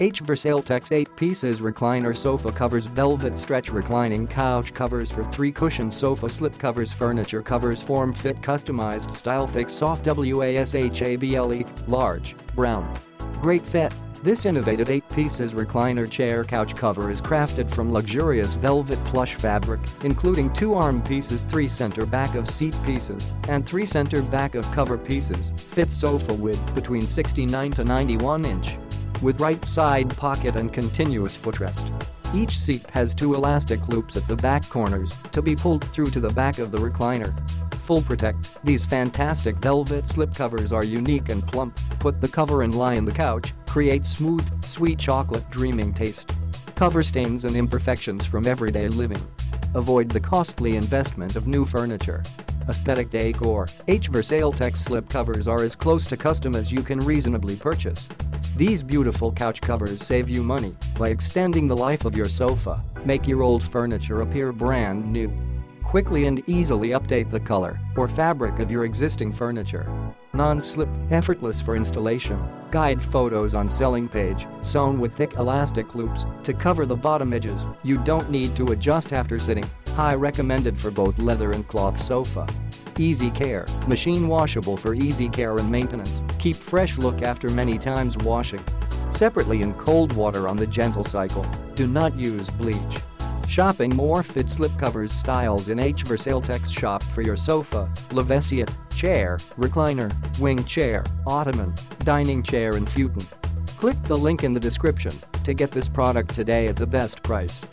H.VERSAILTEX 8 pieces recliner sofa covers, velvet stretch reclining couch covers for 3 cushion sofa slip covers, furniture covers, form fit customized style, thick soft washable, large, brown. Great fit. This innovative 8 pieces recliner chair couch cover is crafted from luxurious velvet plush fabric, including 2 arm pieces, 3 center back of seat pieces, and 3 center back of cover pieces. Fits sofa width between 69 to 91 inch. With right side pocket and continuous footrest. Each seat has 2 elastic loops at the back corners to be pulled through to the back of the recliner. Full protect. These fantastic velvet slip covers are unique and plump. Put the cover and lie in the couch, create smooth, sweet chocolate dreaming taste. Cover stains and imperfections from everyday living. Avoid the costly investment of new furniture. Aesthetic decor. H.VERSAILTEX slip covers are as close to custom as you can reasonably purchase. These beautiful couch covers save you money by extending the life of your sofa. Make your old furniture appear brand new. Quickly and easily update the color or fabric of your existing furniture. Non-slip, effortless for installation. Guide photos on selling page, sewn with thick elastic loops to cover the bottom edges. You don't need to adjust after sitting. High recommended for both leather and cloth sofa. Easy care, machine washable for easy care and maintenance. Keep fresh look after many times washing. Separately in cold water on the gentle cycle. Do not use bleach. Shopping more fit slipcovers styles in H.VERSAILTEX shop for your sofa, lavesiette, chair, recliner, wing chair, ottoman, dining chair and futon. Click the link in the description to get this product today at the best price.